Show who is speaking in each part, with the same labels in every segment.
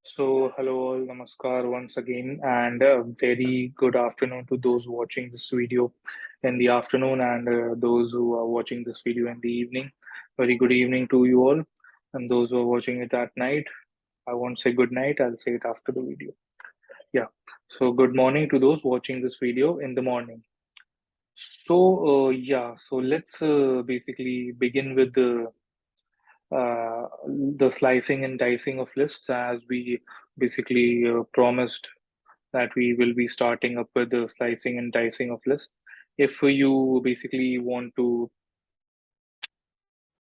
Speaker 1: Hello all, namaskar once again, and a very good afternoon to those watching this video in the afternoon and those who are watching this video in the evening. Very good evening to you all, and those who are watching it at night. I won't say good night, I'll say it after the video. Yeah, so good morning to those watching this video in the morning. So let's basically begin with uh, the slicing and dicing of lists as we basically promised that we will be starting up with the slicing and dicing of lists. If you basically want to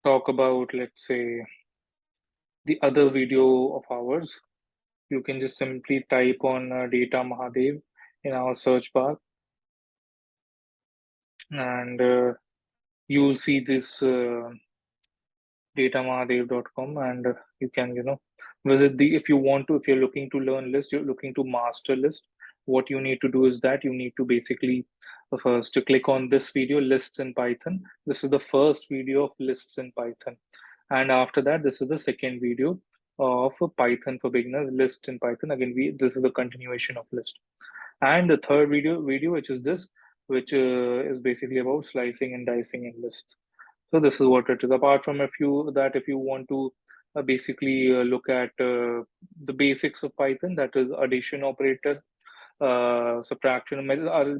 Speaker 1: talk about, let's say, the other video of ours, you can just simply type on Data Mahadev in our search bar, and you'll see this datamahadev.com, and you can visit the if you want to, if you're looking to learn list, you're looking to master list, what you need to do is that you need to basically first to click on this video, lists in Python. This is the first video of lists in Python, and after that this is the second video of Python for beginners, list in Python. Again, we this is the continuation of list, and the third video which is this, which is basically about slicing and dicing in list. So this is what it is. Apart from if you want to basically look at the basics of Python, that is addition operator, subtraction,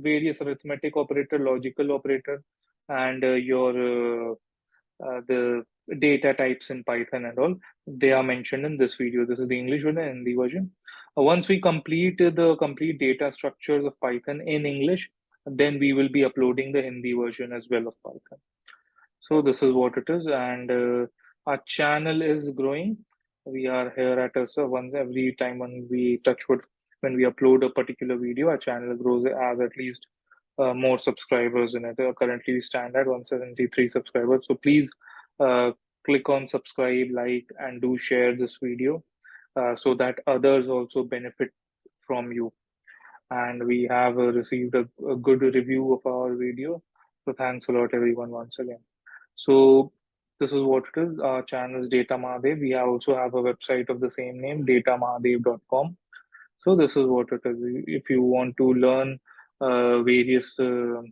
Speaker 1: various arithmetic operator, logical operator, and the data types in Python and all, they are mentioned in this video. This is the English version and the version. Once we complete the complete data structures of Python in English, then we will be uploading the Hindi version as well of Python. So this is what it is, and our channel is growing. We are here at us once every time when we touch wood, when we upload a particular video, our channel grows as at least more subscribers in it. Currently, we stand at 173 subscribers. So please uh, click on subscribe, like, and do share this video so that others also benefit from you. And we have received a good review of our video. So thanks a lot, everyone, once again. So this is what it is. Our channel is Data Mahadev. We also have a website of the same name, datamahadev.com. So this is what it is. If you want to learn various for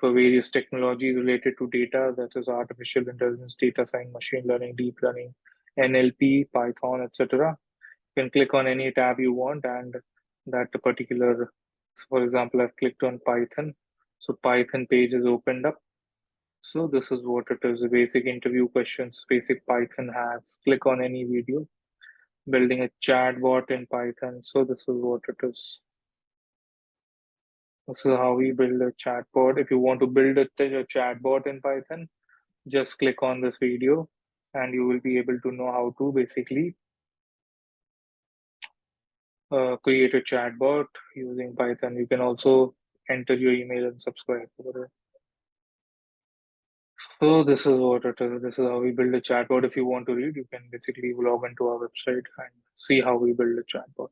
Speaker 1: various technologies related to data, that is artificial intelligence, data science, machine learning, deep learning, NLP, Python, etc. You can click on any tab you want, and that particular, for example, I've clicked on Python. So Python page is opened up. So this is what it is, basic interview questions, basic Python hacks. Click on any video, building a chatbot in Python. So this is what it is. This is how we build a chatbot. If you want to build a chatbot in Python, just click on this video and you will be able to know how to basically create a chatbot using Python. You can also enter your email and subscribe over it. So this is what it is. This is how we build a chatbot. If you want to read, you can basically log into our website and see how we build a chatbot.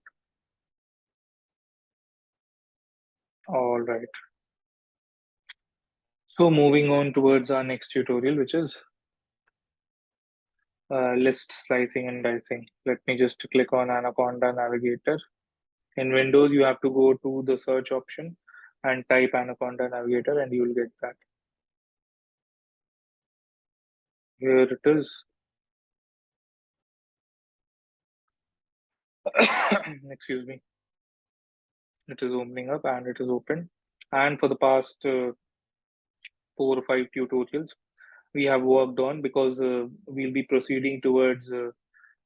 Speaker 1: All right. So moving on towards our next tutorial, which is list slicing and dicing. Let me just click on Anaconda Navigator. In Windows, you have to go to the search option and type Anaconda Navigator and you will get that. Here it is. Excuse me. It is opening up and it is open. And for the past 4 or 5 tutorials, we have worked on, because we'll be proceeding towards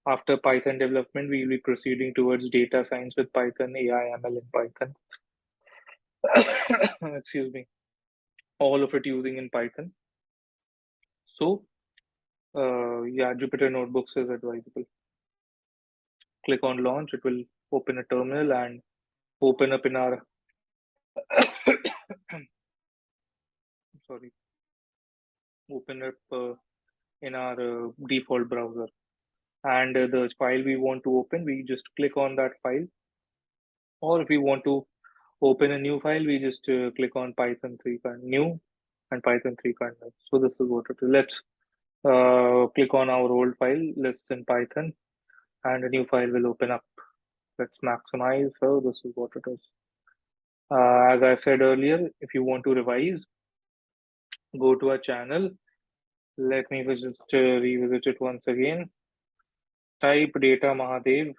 Speaker 1: after Python development, we'll be proceeding towards data science with Python, AI, ML in Python. Excuse me. All of it using in Python. So, yeah, Jupyter Notebooks is advisable. Click on launch. It will open a terminal and open up in our sorry, open up in our default browser. And the file we want to open, we just click on that file. Or if we want to open a new file, we just click on Python 3 new and Python 3 kernel. So this is what it is. Let's click on our old file, lists in Python. and a new file will open up. Let's maximize. So this is what it is. As I said earlier, if you want to revise, go to our channel. Let me just revisit it once again. Type data Mahadev.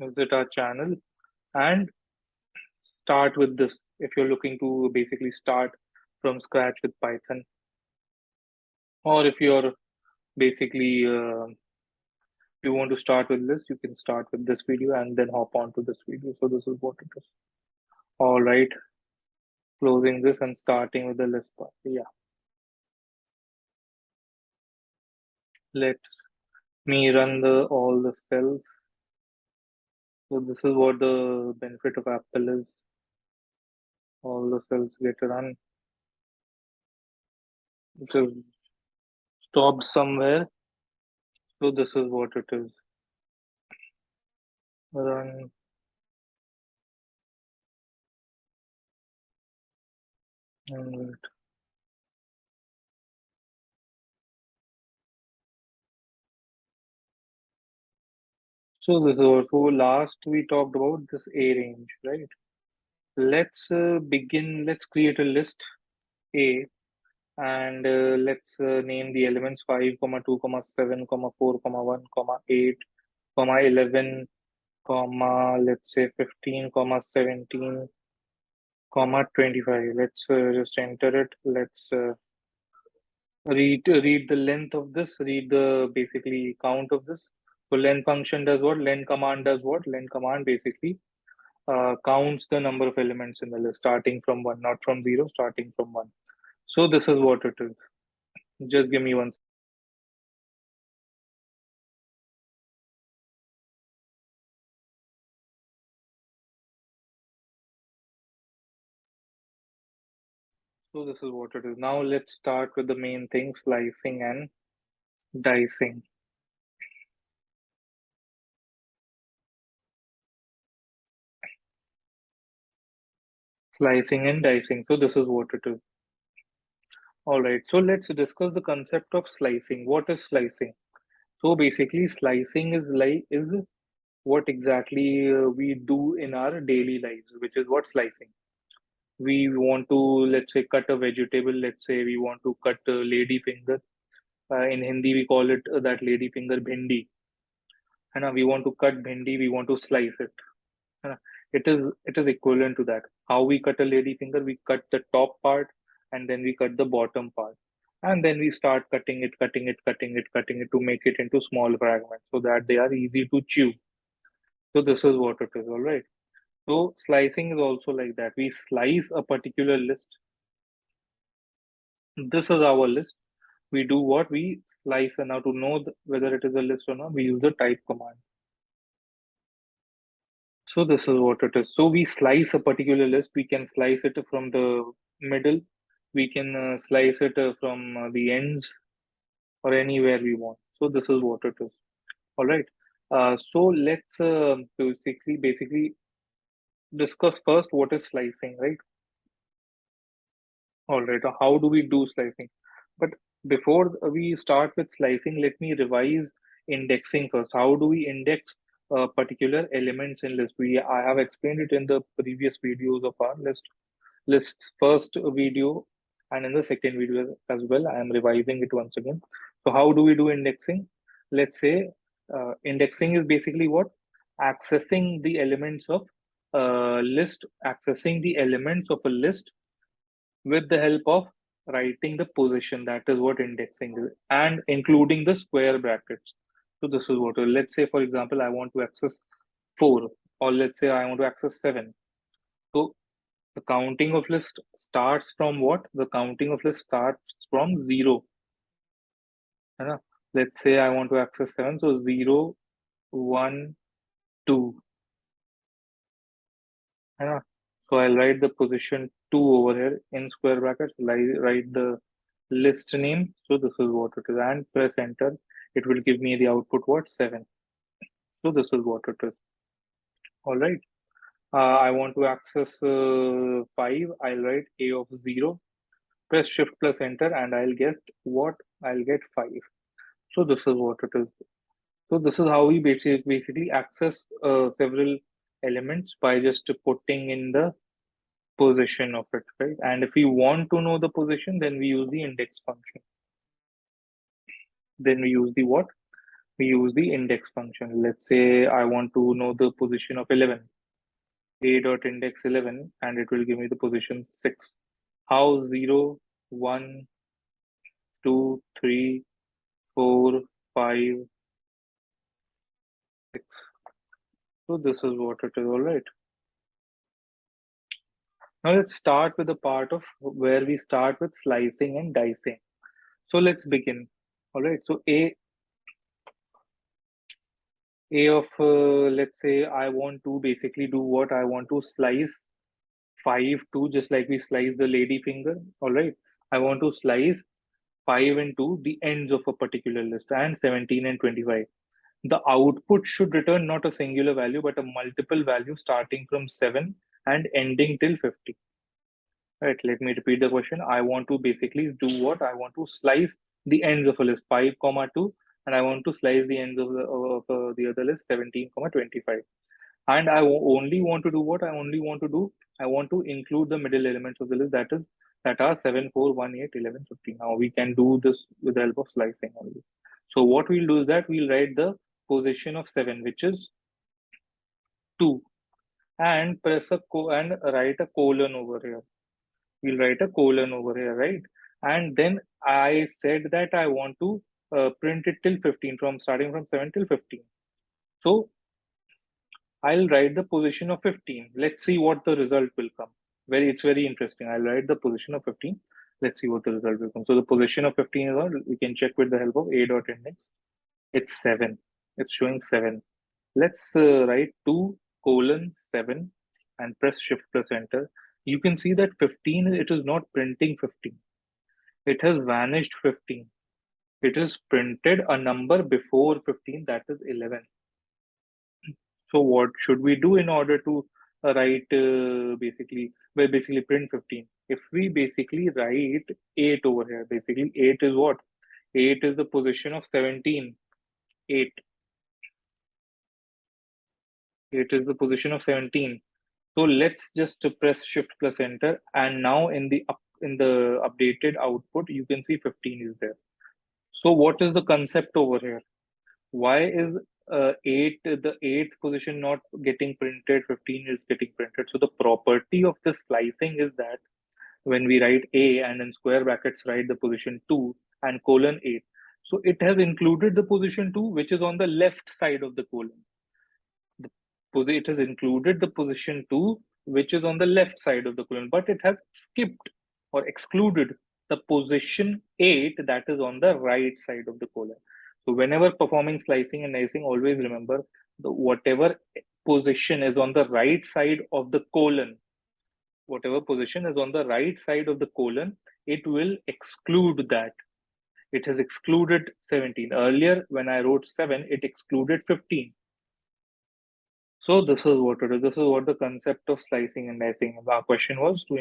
Speaker 1: Visit our channel and start with this. If you're looking to basically start from scratch with Python, or if you're basically you want to start with this, you can start with this video and then hop on to this video. So this is what it is. All right, closing this and starting with the list part. Yeah, let me run the all the cells. So this is what the benefit of Apple is. All the cells get run. It is stopped somewhere. So this is what it is. Run. And so this is also last we talked about this A range, right? Let's begin. Let's create a list A, and let's name the elements 5, 2, 7, 4, 1, 8, 11, let's say 15, 17, 25. Let's just enter it. Let's read the length of this. Read the basically count of this. So len function does what? Len command does what? Len command basically counts the number of elements in the list, starting from one, not from zero, starting from one. So this is what it is. Just give me one. So this is what it is. Now let's start with the main thing, slicing and dicing. Slicing and dicing. So this is what it is. All right. So let's discuss the concept of slicing. What is slicing? So basically, slicing is what exactly we do in our daily lives, which is what slicing. We want to, let's say, cut a vegetable. Let's say we want to cut a lady finger. In Hindi, we call it that lady finger bhindi. And we want to cut bhindi, we want to slice it. Uh, it is equivalent to that. How we cut a lady finger, we cut the top part and then we cut the bottom part. And then we start cutting it to make it into small fragments so that they are easy to chew. So this is what it is, all right. So slicing is also like that. We slice a particular list. This is our list. We do what? We slice, and now to know whether it is a list or not, we use the type command. So this is what it is. So we slice a particular list. We can slice it from the middle. We can slice it from the ends or anywhere we want. So this is what it is. All right. So let's basically discuss first what is slicing, right? All right. How do we do slicing? But before we start with slicing, let me revise indexing first. How do we index particular elements in list? I have explained it in the previous videos of our list first video and in the second video as well. I am revising it once again. So how do we do indexing? Let's say indexing is basically what? Accessing the elements of list, accessing the elements of a list with the help of writing the position. That is what indexing is, and including the square brackets. So this is what, let's say for example, I want to access 4, or let's say I want to access 7. So the counting of list starts from what? The counting of list starts from 0. है ना? Let's say I want to access 7. So 0, 1, 2. है ना? So I'll write the position 2 over here in square brackets. Write the list name. So this is what it is. And press enter. It will give me the output what? 7. So this is what it is. All right. I want to access 5. I'll write a of 0. Press shift plus enter and I'll get what? I'll get 5. So this is what it is. So this is how we basically access several elements by just putting in the position of it, right? And if we want to know the position, then we use the index function. Then we use the what? We use the index function. Let's say I want to know the position of 11. A dot index 11, and it will give me the position 6. How? 0, 1, 2, 3, 4, 5, 6. So this is what it is, all right. Now let's start with the part of where we start with slicing and dicing. So let's begin. All right. So A of let's say I want to basically do what? I want to slice 5 to, just like we slice the lady finger. All right. I want to slice 5 into the ends of a particular list, and 17 and 25. The output should return not a singular value, but a multiple value starting from 7 and ending till 50. Right, let me repeat the question. I want to basically do what? I want to slice the ends of a list 5, 2, and I want to slice the ends of the other list 17, 25. And only want to do what? I only want to do, I want to include the middle elements of the list, that are 7, 4, 1, 8, 11, 15. Now we can do this with the help of slicing only. So what we'll do is that we'll write the position of 7, which is 2, and and write a colon over here. We'll write a colon over here, right? And then I said that I want to print it till 15, from starting from 7 till 15. So I'll write the position of 15. Let's see what the result will come. It's very interesting. I'll write the position of 15. Let's see what the result will come. So the position of 15 is what? We can check with the help of a dot index. It's 7. It's showing 7. Let's write 2 colon 7 and press shift plus enter. You can see that 15, it is not printing 15. It has vanished 15. It is printed a number before 15, that is 11. So what should we do in order to write basically print 15? If we basically write 8 over here, basically 8 is what? 8 is the position of 17. 8. 8 is the position of 17. So let's just press shift plus enter, and now in the updated output, you can see 15 is there. So what is the concept over here? Why is 8, the 8th position, not getting printed? 15 is getting printed. So the property of the slicing is that when we write A and in square brackets write the position 2 and colon 8, so it has included the position 2, which is on the left side of the colon. It has included the position 2, which is on the left side of the colon, but it has skipped or excluded the position 8, that is on the right side of the colon. So whenever performing slicing and dicing, always remember whatever position is on the right side of the colon, whatever position is on the right side of the colon, it will exclude that. It has excluded 17. Earlier, when I wrote 7, it excluded 15. So this is what it is. This is what the concept of slicing and dicing. Our question was to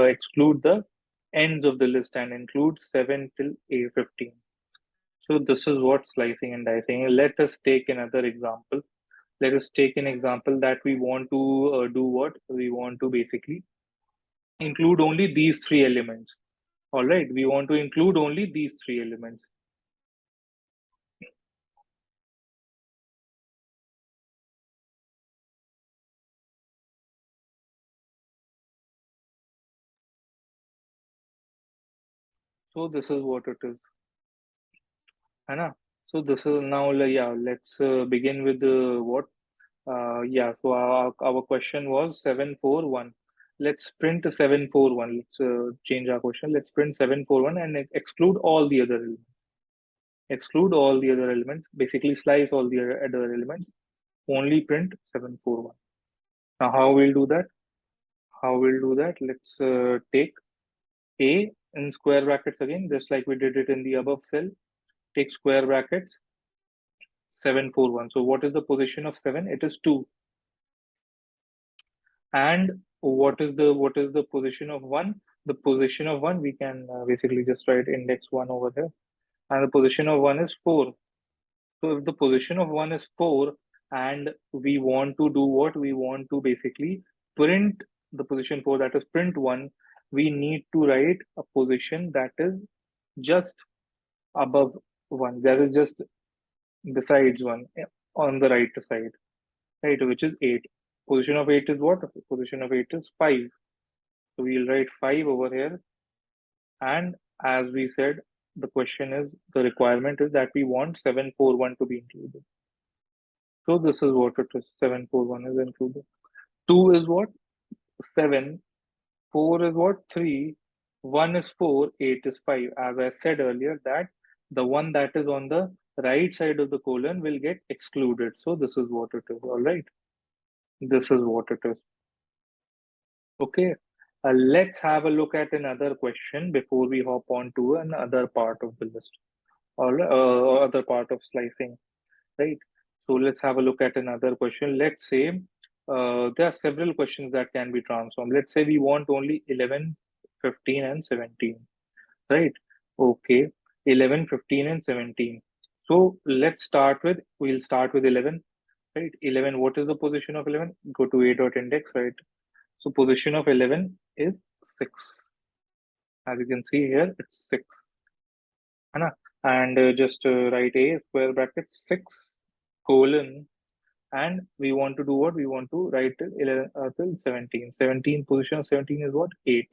Speaker 1: exclude the ends of the list and include 7 till A15. So this is what slicing and dicing. Let us take another example. Let us take an example that we want to do what? We want to basically include only these 3 elements. All right, we want to include only these 3 elements. So this is what it is. Anna. So this is now, yeah, let's begin with what? Yeah, so our question was 741. Let's print 741. Let's change our question. Let's print 741 and exclude all the other elements. Exclude all the other elements. Basically, slice all the other elements. Only print 741. Now, how we'll do that? How we'll do that? Let's take A in square brackets again, just like we did it in the above cell. Take square brackets 741. So what is the position of 7? It is 2. And what is the position of 1? The position of 1, we can basically just write index 1 over here. And the position of 1 is 4. So if the position of 1 is 4 and we want to do what? We want to basically print the position 4, that is print 1. We need to write a position that is just above 1, that is just besides 1 on the right side, right, which is 8. Position of 8 is what? Position of 8 is 5. So we'll write 5 over here. And as we said, the question is, the requirement is that we want 741 to be included. So this is what it is. 741 is included. 2 is what? 7. 4 is what? 3. 1 is 4. 8 is 5. As I said earlier, that the one that is on the right side of the colon will get excluded. So this is what it is. All right. This is what it is. Okay. Let's have a look at another question before we hop on to another part of the list, or other part of slicing, right? So let's have a look at another question. Let's say there are several questions that can be transformed. Let's say we want only 11, 15, and 17, right? Okay, 11, 15, and 17. So we'll start with 11, right? 11, what is the position of 11? Go to a.index, right? So position of 11 is 6. As you can see here, it's 6. है And just write a square bracket 6 colon, and we want to do what? We want to write till 11 till 17. 17, position of 17 is what? 8.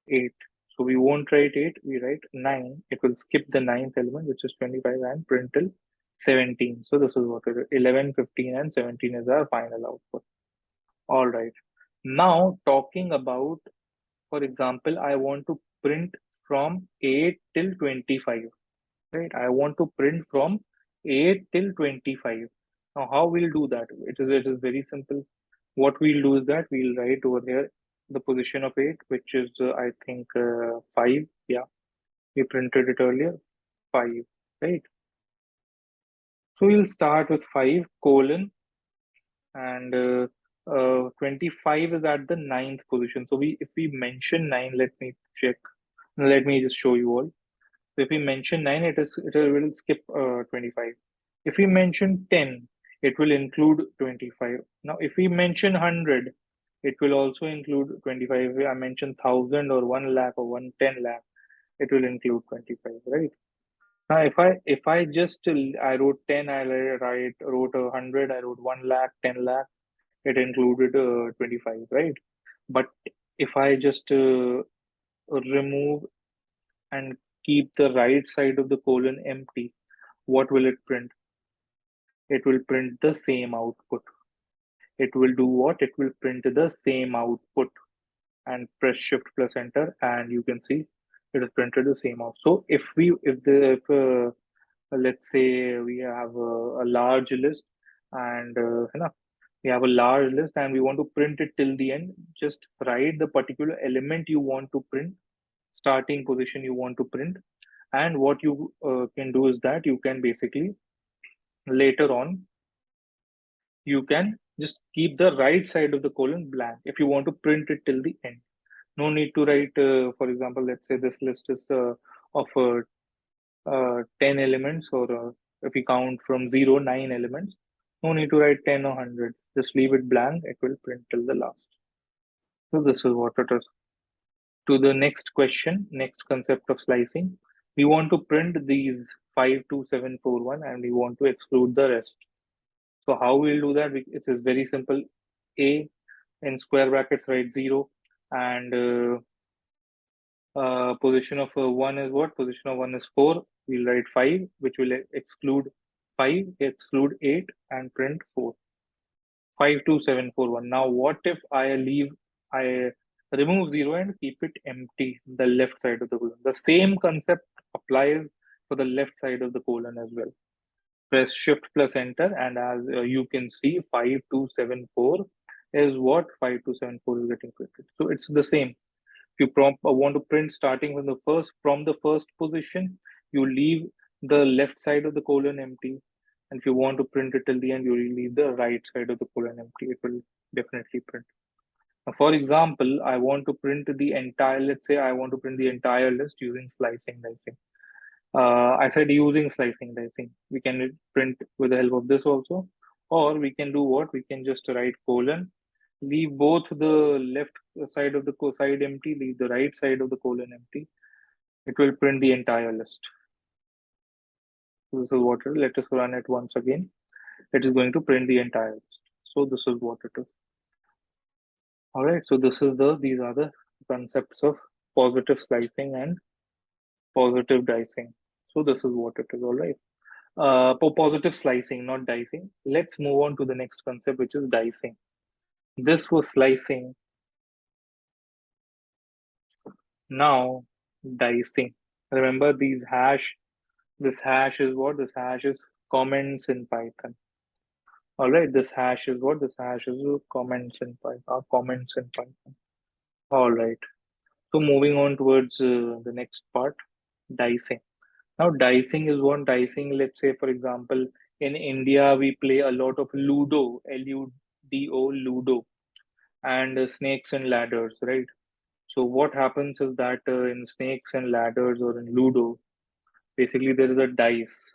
Speaker 1: 8. So we won't write 8, we write 9. It will skip the ninth element, which is 25, and print till 17. So this is what it is. 11, 15, and 17 is our final output. All right. Now talking about, for example, I want to print from 8 till 25, right? I want to print from 8 till 25. Now, how we'll do that? It is very simple. What we'll do is that we'll write over here the position of 8, which is, I think, 5. Yeah, we printed it earlier, 5, right? So we'll start with 5 colon, and 25 is at the ninth position. So if we mention 9, let me check. Let me just show you all. So if we mention 9, it will skip 25. If we mention 10, it will include 25. Now, if we mention 100, it will also include 25. If I mention 1,000 or 1 lakh or 110 lakh, it will include 25, right? Now, if I just I wrote 10, wrote 100, I wrote 1 lakh, 10 lakh, it included 25, right? But if I just remove and keep the right side of the colon empty, what will it print? It will print the same output. It will do what? It will print the same output, and press shift plus enter, and you can see it is printed the same out. So if let's say we have a large list, and we have a large list and we want to print it till the end, just write the particular element you want to print, starting position you want to print, and what you can do is that you can basically later on you can just keep the right side of the colon blank if you want to print it till the end. No need to write, for example, let's say this list is of 10 elements, or if we count from 0, 9 elements, no need to write 10 or 100. Just leave it blank, it will print till the last. So this is what it is. To the next question, next concept of slicing, we want to print these 52741 and we want to exclude the rest. So how we'll do that? It is very simple. A in square brackets write 0, and position of 1 is what? Position of 1 is 4. We'll write 5, which will exclude 5, exclude 8, and print 4. 52741. Now, what if I remove 0 and keep it empty, the left side of the colon? The same concept applies for the left side of the colon as well. Press shift plus enter, and as you can see, 5274 is what? 5274 is getting printed. So it's the same. If you want to print starting from the first position, you leave the left side of the colon empty. And if you want to print it till the end, you leave the right side of the colon empty. It will definitely print. For example, I want to print the entire, let's say I want to print the entire list using slicing dicing. I said using slicing dicing. We can print with the help of this also, or we can do what? We can just write colon, leave both the left side of the side empty, leave the right side of the colon empty. It will print the entire list. So this is what it is. Let us run it once again. It is going to print the entire list. So this is what it is. All right. So these are the concepts of positive slicing and positive dicing. So this is what it is. All right. For positive slicing, not dicing. Let's move on to the next concept, which is dicing. This was slicing. Now dicing. Remember these hash. This hash is what? This hash is comments in Python. All right. This hash is what? This hash is comments in Python. Comments in Python. All right. So moving on towards the next part, dicing. Now dicing is what? Dicing. Let's say, for example, in India we play a lot of Ludo, Ludo, Ludo, and snakes and ladders, right? So what happens is that in snakes and ladders or in Ludo, basically there is a dice.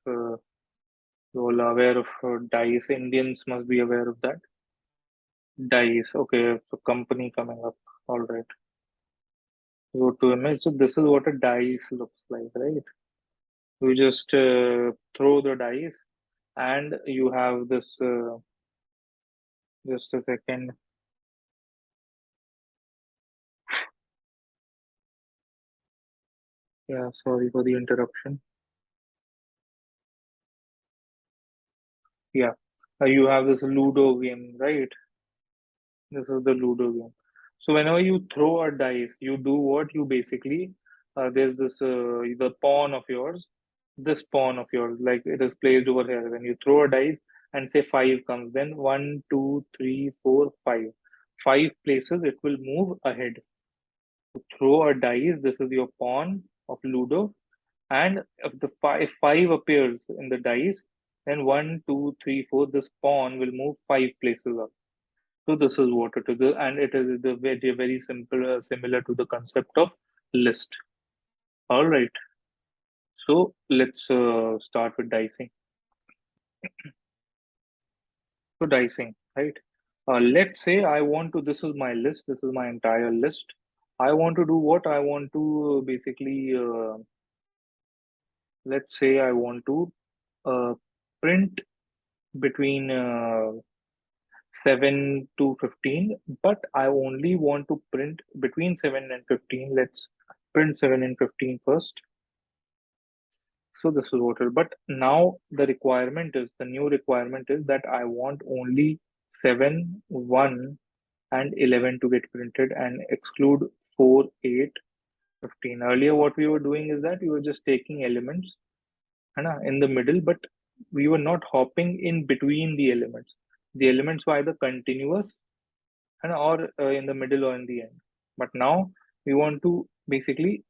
Speaker 1: Uh, you all are aware of dice. Indians must be aware of that. Dice. Okay, so company coming up. All right. Go to image. So this is what a dice looks like, right? You just throw the dice, and you have this. Just a second. Yeah, sorry for the interruption. Yeah, you have this Ludo game, right? This is the Ludo game. So whenever you throw a dice, you do what? You basically there's this the pawn of yours, this pawn of yours, like it is placed over here. When you throw a dice and say five comes, then one, two, three, four, five. Five places it will move ahead. Throw a dice. This is your pawn of Ludo, and if the five appears in the dice, then one, two, three, four. This pawn will move five places up. So this is what it is, and it is the very simple, similar to the concept of list. All right. So let's start with dicing. So dicing, right? Let's say I want to. This is my list. This is my entire list. I want to do what? I want to basically. Let's say I want to uh, print between 7 to 15, but I only want to print between 7 and 15. Let's print 7 and 15 first. So this is what it, but now the new requirement is that I want only 7, 1, and 11 to get printed and exclude 4, 8, 15. Earlier, what we were doing is that we were just taking elements in the middle, but we were not hopping in between the elements. The elements were either continuous or in the middle or in the end. But now we want to basically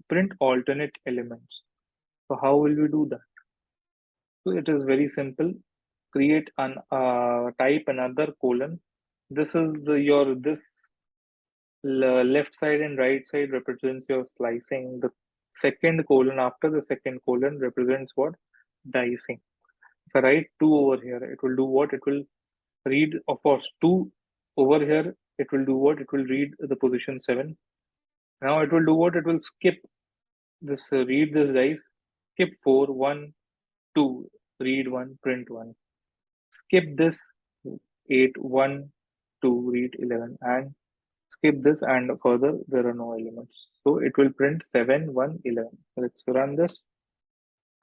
Speaker 1: print alternate elements. So how will we do that? So it is very simple. Create an type another colon. This is your this left side and right side represents your slicing. The second colon after the second colon represents what? Dicing. If I write 2 over here, it will do what? It will read, of course, 2 over here. It will do what? It will read the position 7. Now it will do what? It will skip this, read this dice, skip 4, 1, 2, read 1, print 1. Skip this 8, 1, 2, read 11, and skip this, and further there are no elements. So it will print 7, 1, 11. Let's run this.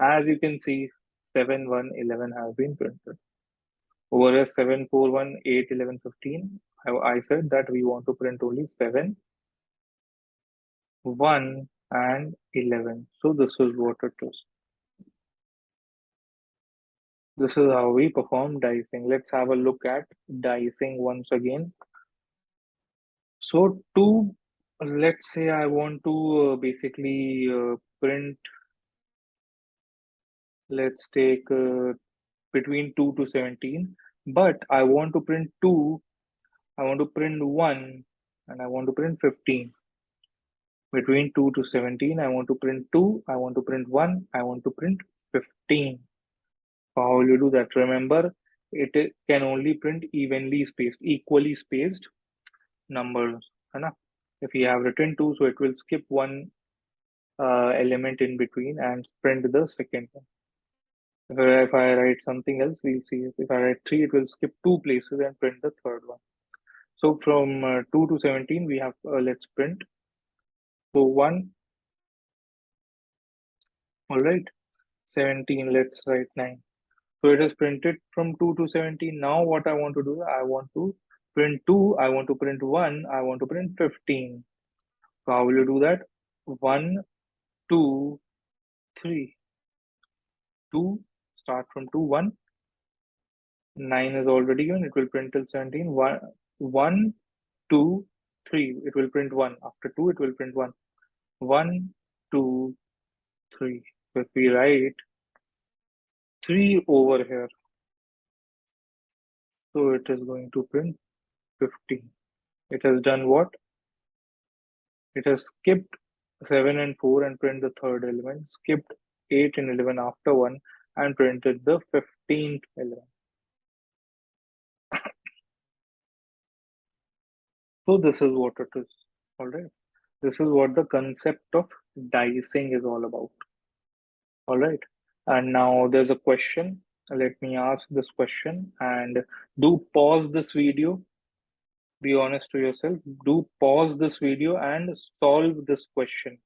Speaker 1: As you can see, 7, 1, 11 have been printed. Over here, 7, 4, 1, 8, 11, 15. I said that we want to print only 7, 1, and 11. So this is what it is. This is how we perform dicing. Let's have a look at dicing once again. So let's say I want to basically print, let's take between 2 to 17, but I want to print 2 I want to print 1 and I want to print 15. Between 2 to 17, I want to print 2, I want to print 1, I want to print 15. How will you do that? Remember, it can only print equally spaced numbers. है ना? If you have written 2, so it will skip one element in between and print the second one. If I write something else, we'll see. If I write 3, it will skip 2 places and print the third one. So from 2 to 17, we have, let's print. So 1, all right. 17, let's write 9. So it is printed from 2 to 17. Now what I want to do, I want to print 2, I want to print 1, I want to print 15. So how will you do that? 1, 2, 3. 2, start from 2, 1. 9 is already given, it will print till 17. 1, 2, 3. It will print 1. After 2, it will print 1. 1, 2, 3. So if we write 3 over here, so it is going to print 15. It has done what? It has skipped 7 and 4 and print the third element, skipped 8 and 11 after 1 and printed the 15th element. So this is what it is. All right. This is what the concept of dicing is all about. All right. And now there's a question. Let me ask this question and do pause this video. Be honest to yourself. Do pause this video and solve this question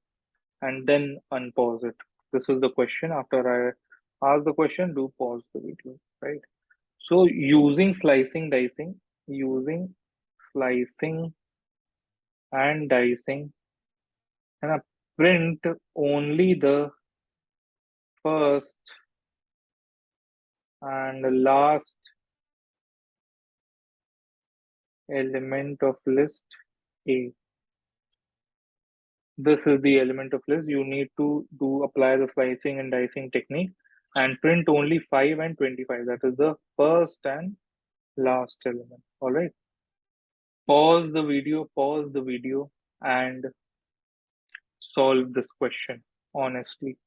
Speaker 1: and then unpause it. This is the question. After I ask the question, do pause the video, right? So using slicing and dicing, and print only the first and last element of list A. This is the element of list. You need to apply the slicing and dicing technique and print only 5 and 25. That is the first and last element. All right. Pause the video, and solve this question honestly.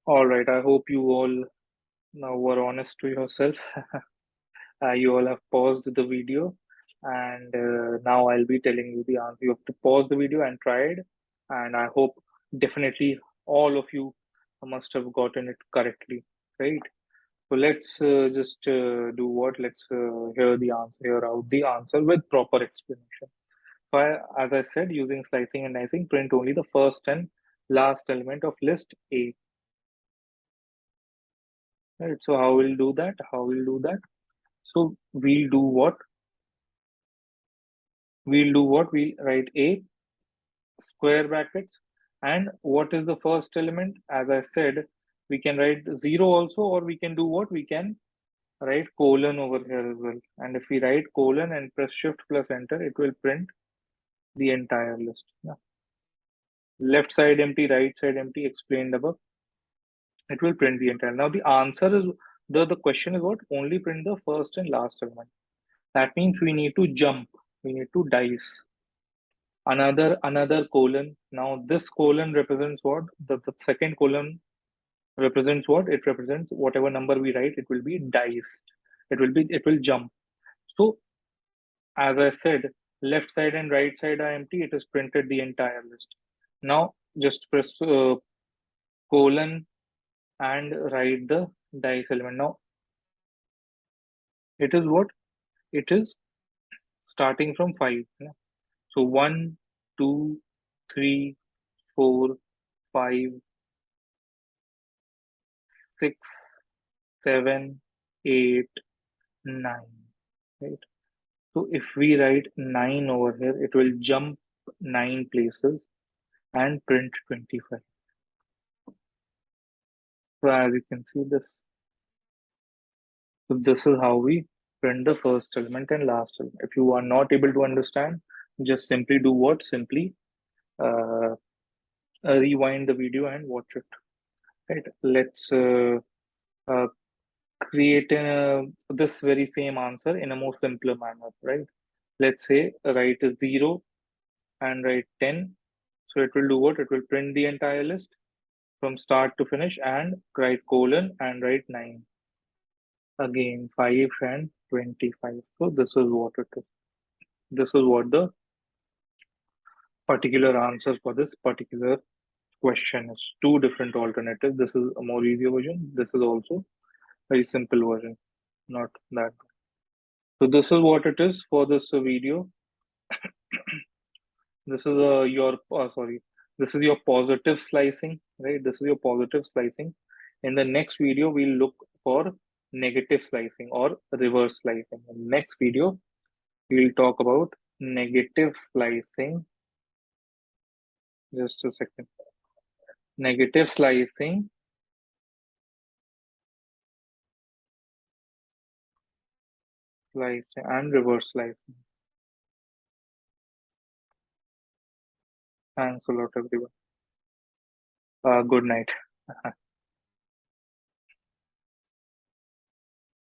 Speaker 1: All right. I hope you all now were honest to yourself. You all have paused the video, and now I'll be telling you the answer. You have to pause the video and try it, and I hope definitely all of you must have gotten it correctly, right? So let's just do what? Let's hear out the answer with proper explanation. So as I said, using slicing and dicing, print only the first and last element of list A. Right. So how we'll do that? So we'll do what? We'll write A square brackets. And what is the first element? As I said, we can write 0 also, or we can do what? We can write colon over here as well. And if we write colon and press shift plus enter, it will print the entire list. Yeah. Left side empty, right side empty, explained above. It will print the entire. Now the answer is, the question is what? Only print the first and last element. That means we need to jump. We need to dice. Another colon. Now this colon represents what? The second colon represents what? It represents whatever number we write, it will be diced. It will jump. So as I said, left side and right side are empty. It is printed the entire list. Now just press colon and write the dice element. Now it is what? It is starting from 5. Yeah? So 1, 2, 3, 4, 5, 6, 7, 8, 9. Right? So if we write 9 over here, it will jump 9 places and print 25. So as you can see this. So this is how we print the first element and last element. If you are not able to understand, just simply do what? Simply rewind the video and watch it. Right? Let's create this very same answer in a more simpler manner, right? Let's say write 0 and write 10. So it will do what? It will print the entire list from start to finish and write colon and write 9. Again, 5 and 25. So this is what it is. This is what the particular answer for this particular question is. Two different alternatives. This is a more easier version. This is also very simple version, not that. So this is what it is for this video. This is your sorry. This is your positive slicing, right? This is your positive slicing. In the next video, we'll look for negative slicing or reverse slicing. In the next video, we'll talk about negative slicing. Just a second. Negative slicing and reverse slicing. Thanks a lot, everyone. Good night.